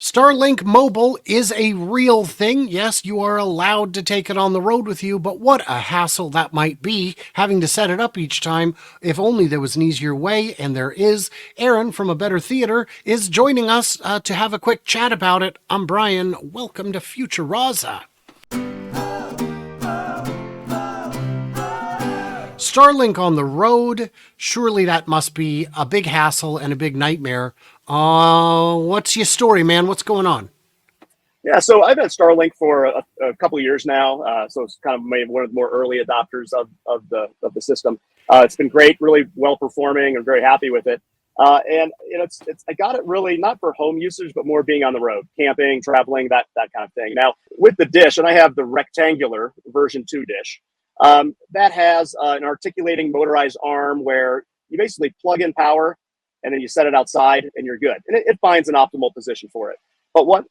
Starlink Mobile is a real thing. Yes, you are allowed to take it on the road with you, but what a hassle that might be having to set it up each time. If only there was an easier way, and there is. Aaron from A Better Theater is joining us to have a quick chat about it. I'm Brian. Welcome to Future Raza. Starlink on the road, surely that must be a big hassle and a big nightmare. What's your story, man? What's going on? Yeah, so I've had Starlink for a couple of years now, so it's kind of maybe one of the more early adopters of the system. It's been great, really well performing. I'm very happy with it, and it's I got it really not for home usage, but more being on the road, camping, traveling, that kind of thing. Now with the dish, and I have the rectangular version 2 dish that has an articulating motorized arm where you basically plug in power and then you set it outside and you're good, and it finds an optimal position for it. But what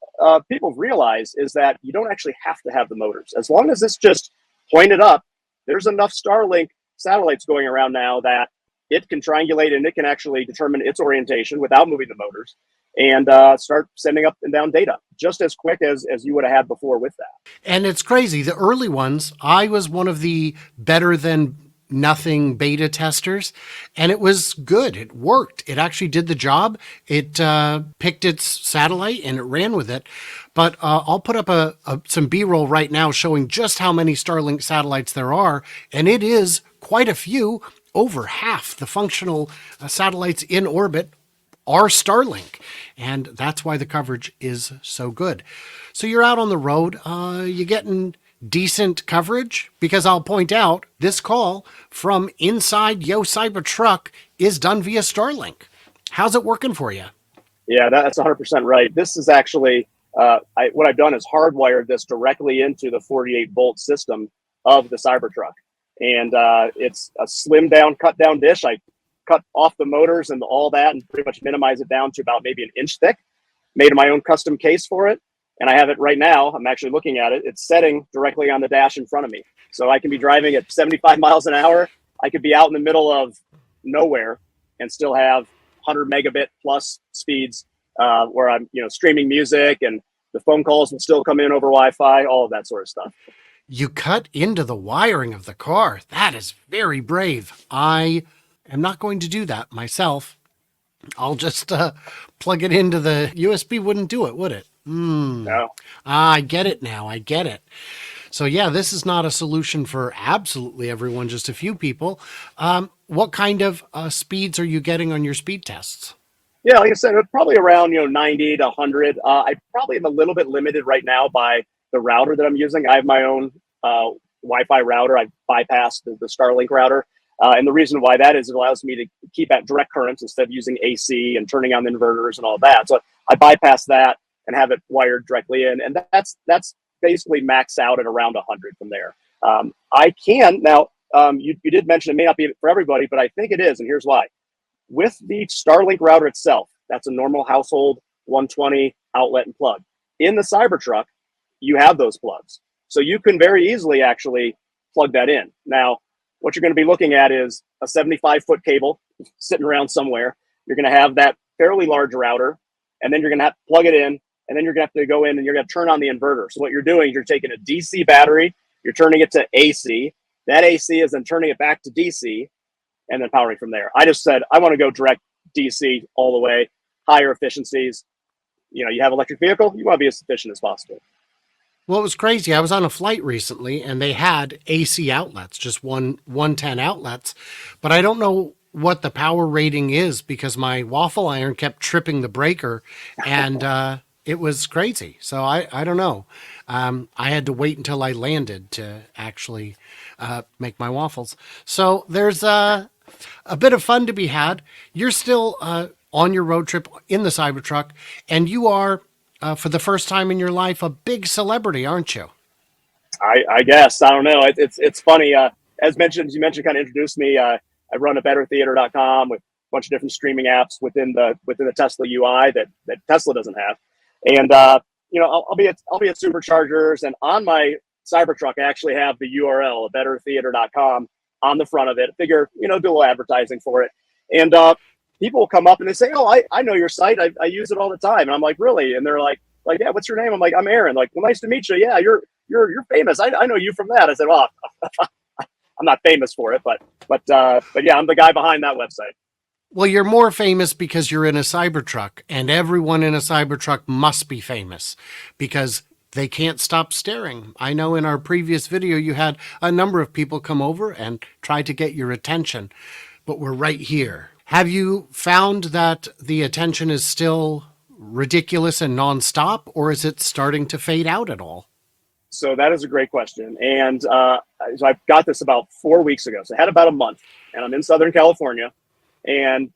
people realize is that you don't actually have to have the motors. As long as it's just pointed up, there's enough Starlink satellites going around now that it can triangulate and it can actually determine its orientation without moving the motors and start sending up and down data just as quick as you would have had before with that. And it's crazy. The early ones, I was one of the better than nothing beta testers, and it was good. It worked. It actually did the job. It picked its satellite and it ran with it. But I'll put up some B-roll right now showing just how many Starlink satellites there are, and it is quite a few. Over half the functional satellites in orbit are Starlink, and that's why the coverage is so good. So you're out on the road, you getting decent coverage? Because I'll point out this call from inside Yo Cybertruck is done via Starlink. How's it working for you? Yeah, that's 100% right. This is actually what I've done is hardwired this directly into the 48-volt system of the Cybertruck, and it's a slim down, cut down dish. I cut off the motors and all that, and pretty much minimize it down to about maybe an inch thick. Made my own custom case for it, and I have it right now. I'm actually looking at it. It's setting directly on the dash in front of me, so I can be driving at 75 miles an hour. I could be out in the middle of nowhere and still have 100 megabit plus speeds where I'm, streaming music, and the phone calls will still come in over Wi-Fi, all of that sort of stuff. You cut into the wiring of the car. That is very brave. I am not going to do that myself. I'll just plug it into the USB. Wouldn't do it, would it? No. I get it now. I get it. So yeah, this is not a solution for absolutely everyone, just a few people. What kind of speeds are you getting on your speed tests? Yeah, like I said, probably around 90 to 100. I probably am a little bit limited right now by the router that I'm using. I have my own Wi-Fi router. I bypassed the Starlink router, and the reason why that is it allows me to keep at direct currents instead of using AC and turning on the inverters and all that. So I bypass that and have it wired directly in, and that's basically maxed out at around 100 from there. I can now. You did mention it may not be for everybody, but I think it is, and here's why. With the Starlink router itself, that's a normal household 120 outlet and plug. In the Cybertruck, you have those plugs. So you can very easily actually plug that in. Now, what you're going to be looking at is a 75-foot cable sitting around somewhere. You're going to have that fairly large router, and then you're going to have to plug it in, and then you're going to have to go in and you're going to turn on the inverter. So what you're doing is you're taking a DC battery, you're turning it to AC. That AC is then turning it back to DC, and then powering from there. I just said, I want to go direct DC all the way, higher efficiencies. You have an electric vehicle, you want to be as efficient as possible. Well, it was crazy. I was on a flight recently and they had AC outlets, just 110 outlets, but I don't know what the power rating is because my waffle iron kept tripping the breaker, and it was crazy. So I don't know. I had to wait until I landed to actually make my waffles. So there's a bit of fun to be had. You're still on your road trip in the Cybertruck, and you are, for the first time in your life, a big celebrity, aren't you? I guess. I don't know. It's funny. As you mentioned, kind of introduced me. I run a bettertheater.com with a bunch of different streaming apps within the Tesla UI that Tesla doesn't have. And I'll be at Superchargers, and on my Cybertruck, I actually have the URL, bettertheater.com, on the front of it. Figure, do a little advertising for it. And people will come up and they say, "Oh, I know your site. I use it all the time." And I'm like, "Really?" And they're like, "Yeah, what's your name?" I'm like, "I'm Aaron." Like, "Well, nice to meet you. Yeah, you're famous. I know you from that." I said, "Well, I'm not famous for it, but yeah, I'm the guy behind that website." Well, you're more famous because you're in a Cybertruck, and everyone in a Cybertruck must be famous because they can't stop staring. I know in our previous video you had a number of people come over and try to get your attention, but we're right here. Have you found that the attention is still ridiculous and nonstop, or is it starting to fade out at all? So that is a great question, and so I got this about 4 weeks ago. So I had about a month, and I'm in Southern California, and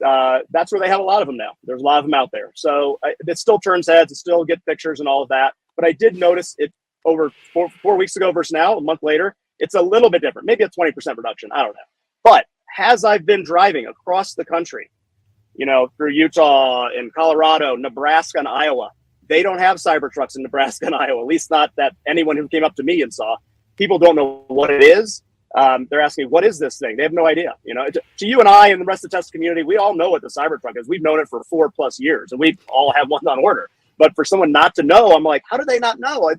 that's where they have a lot of them now. There's a lot of them out there. So it still turns heads, it still get pictures and all of that. But I did notice it over 4 weeks ago versus now, a month later, it's a little bit different. Maybe a 20% reduction. I don't know. But as I've been driving across the country, through Utah and Colorado, Nebraska and Iowa, they don't have Cybertrucks in Nebraska and Iowa, at least not that anyone who came up to me and saw. People don't know what it is. They're asking, what is this thing? They have no idea. To you and I and the rest of the Tesla community, we all know what the Cybertruck is. We've known it for 4+ years, and we all have one on order. But for someone not to know, I'm like, how do they not know?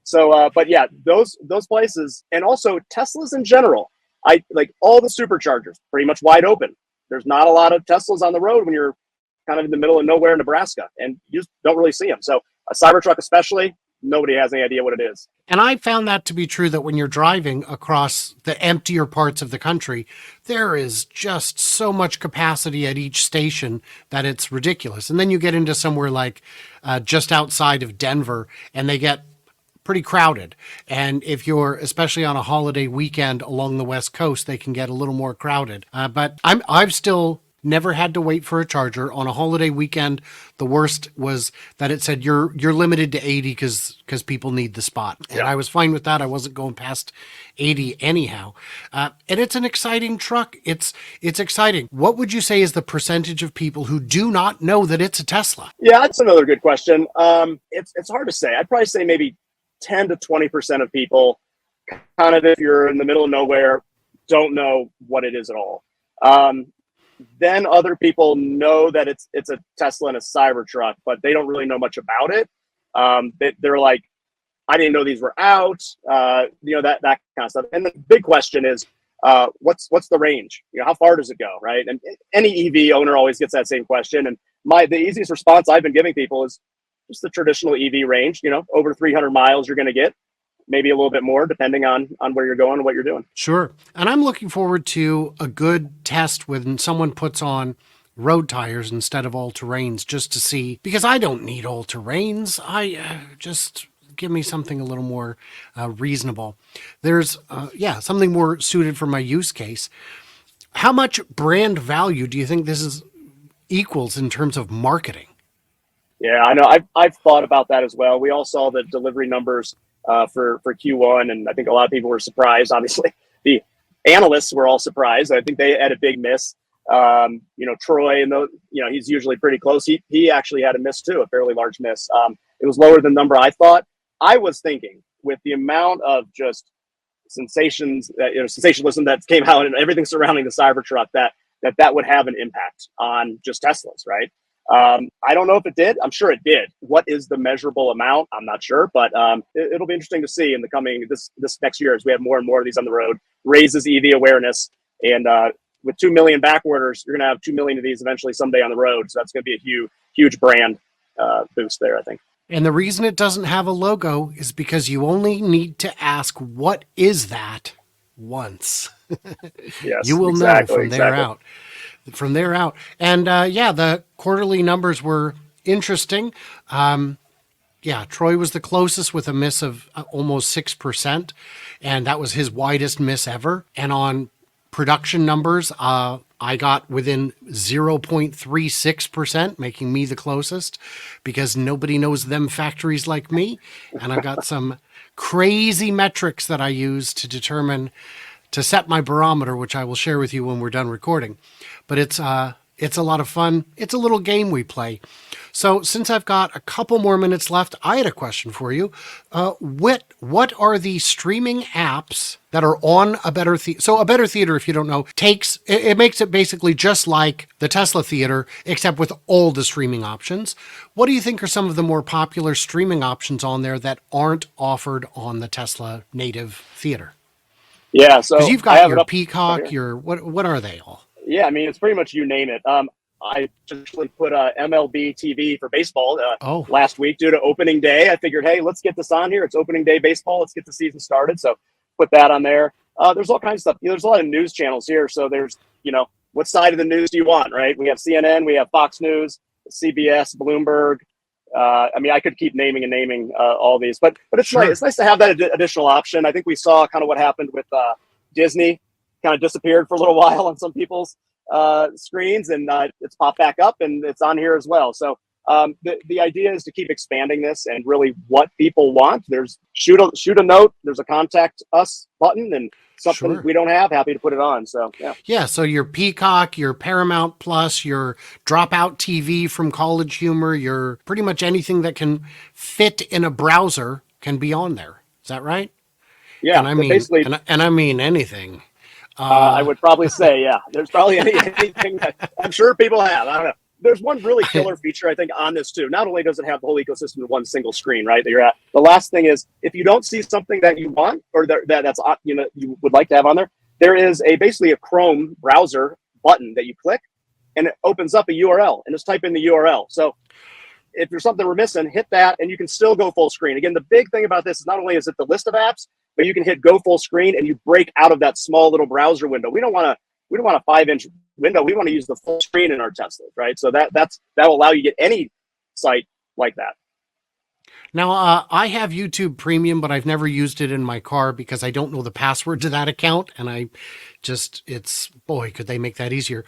So, but yeah, those places, and also Teslas in general. I like all the superchargers, pretty much wide open. There's not a lot of Teslas on the road when you're kind of in the middle of nowhere in Nebraska, and you just don't really see them. So a Cybertruck, especially, nobody has any idea what it is. And I found that to be true that when you're driving across the emptier parts of the country, there is just so much capacity at each station that it's ridiculous. And then you get into somewhere like just outside of Denver and they get pretty crowded. And if you're especially on a holiday weekend along the West Coast, they can get a little more crowded. But I've still never had to wait for a charger on a holiday weekend. The worst was that it said you're limited to 80 because people need the spot, and I was fine with that. I wasn't going past 80 anyhow. And it's an exciting truck. It's exciting. What would you say is the percentage of people who do not know that it's a Tesla? Yeah, that's another good question. It's hard to say. I'd probably say maybe 10 to 20% of people, kind of if you're in the middle of nowhere, don't know what it is at all. Then other people know that it's a Tesla and a Cybertruck, but they don't really know much about it. They're like, I didn't know these were out, that kind of stuff. And the big question is, what's the range? How far does it go, right? And any EV owner always gets that same question. And the easiest response I've been giving people is just the traditional EV range. Over 300 miles you're going to get. Maybe a little bit more depending on where you're going and what you're doing. Sure. And I'm looking forward to a good test when someone puts on road tires instead of all-terrains just to see, because I don't need all-terrains. I just give me something a little more reasonable. There's, something more suited for my use case. How much brand value do you think this is equals in terms of marketing? Yeah, I know. I've thought about that as well. We all saw the delivery numbers for Q1, and I think a lot of people were surprised. Obviously, the analysts were all surprised. I think they had a big miss. Troy, and he's usually pretty close. He actually had a miss too, a fairly large miss. It was lower than the number I thought. I was thinking with the amount of just sensationalism that came out and everything surrounding the Cybertruck, that would have an impact on just Teslas, right? I don't know if it did. I'm sure it did. What is the measurable amount? I'm not sure, but it'll be interesting to see in the coming this next year as we have more and more of these on the road. Raises EV awareness, and with 2 million back orders, you're going to have 2 million of these eventually someday on the road. So that's going to be a huge brand boost there, I think. And the reason it doesn't have a logo is because you only need to ask, what is that, once. Yes, you will know from there out. From there out. And the quarterly numbers were interesting. Troy was the closest with a miss of almost 6%. And that was his widest miss ever. And on production numbers, I got within 0.36%, making me the closest because nobody knows them factories like me. And I've got some crazy metrics that I use to set my barometer, which I will share with you when we're done recording. But it's It's a lot of fun. It's a little game we play. So, since I've got a couple more minutes left, I had a question for you. What are the streaming apps that are on a better theater? So, a better theater, if you don't know, it makes it basically just like the Tesla theater, except with all the streaming options. What do you think are some of the more popular streaming options on there that aren't offered on the Tesla native theater? Yeah, Because so you've I got have it your up right Peacock, here. your what are they all? Yeah, I mean, it's pretty much you name it. I just really put MLB TV for baseball Oh, last week due to opening day. I figured, hey, let's get this on here. It's opening day baseball. Let's get the season started. So put that on there. There's all kinds of stuff. There's a lot of news channels here. So there's, what side of the news do you want, right? We have CNN, we have Fox News, CBS, Bloomberg. I mean, I could keep naming and naming all these, but it's nice. sure. It's nice to have that additional option. I think we saw kind of what happened with Disney, kind of disappeared for a little while on some people's screens, and it's popped back up, and it's on here as well. So the idea is to keep expanding this and really what people want. There's shoot a note. There's a contact us button, and something Sure. we don't have, happy to put it on. So yeah. Yeah, so your Peacock, your Paramount Plus, your Dropout TV from College Humor, your pretty much anything that can fit in a browser can be on there. Is that right? Yeah, And I but mean, basically, and I mean anything. I would probably say, yeah, there's probably anything that I'm sure people have. I don't know. There's one really killer feature, I think, on this too. Not only does it have the whole ecosystem in one single screen, right, that you're at, the last thing is if you don't see something that you want or that's you would like to have on there, there is basically a Chrome browser button that you click and it opens up a URL and just type in the URL. So if there's something we're missing, hit that and you can still go full screen. Again, the big thing about this is not only is it the list of apps, but you can hit go full screen and you break out of that small little browser window. We don't want a 5-inch window. We want to use the full screen in our Teslas, right? So that will allow you to get any site like that. Now, I have YouTube Premium, but I've never used it in my car because I don't know the password to that account. And boy, could they make that easier.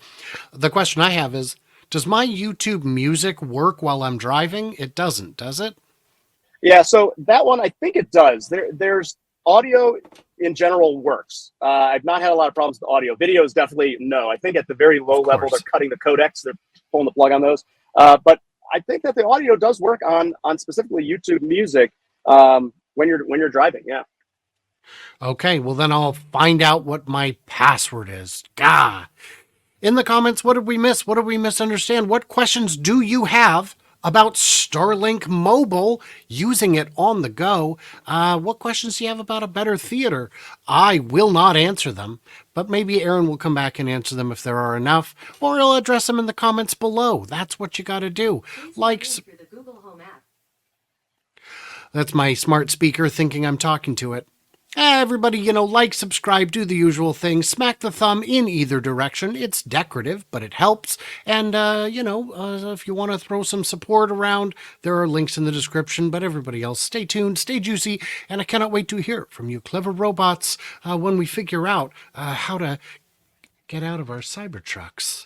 The question I have is, does my YouTube music work while I'm driving? It doesn't, does it? Yeah, so that one I think it does. There's audio in general works. I've not had a lot of problems with audio. Videos definitely no. I think at the very low Of level they're course. cutting the codecs. They're pulling the plug on those. But I think that the audio does work on specifically YouTube music when you're driving. Yeah. Okay, well then I'll find out what my password is. Gah. In the comments, what did we miss? What did we misunderstand? What questions do you have about Starlink Mobile, using it on the go? What questions do you have about a better theater? I will not answer them, but maybe Aaron will come back and answer them if there are enough, or he'll address them in the comments below. That's what you got to do. Like, Through the Google Home app. that's my smart speaker thinking I'm talking to it. Everybody, like, subscribe, do the usual thing, smack the thumb in either direction. It's decorative, but it helps. And, if you want to throw some support around, there are links in the description. But everybody else, stay tuned, stay juicy, and I cannot wait to hear from you clever robots when we figure out how to get out of our Cybertrucks.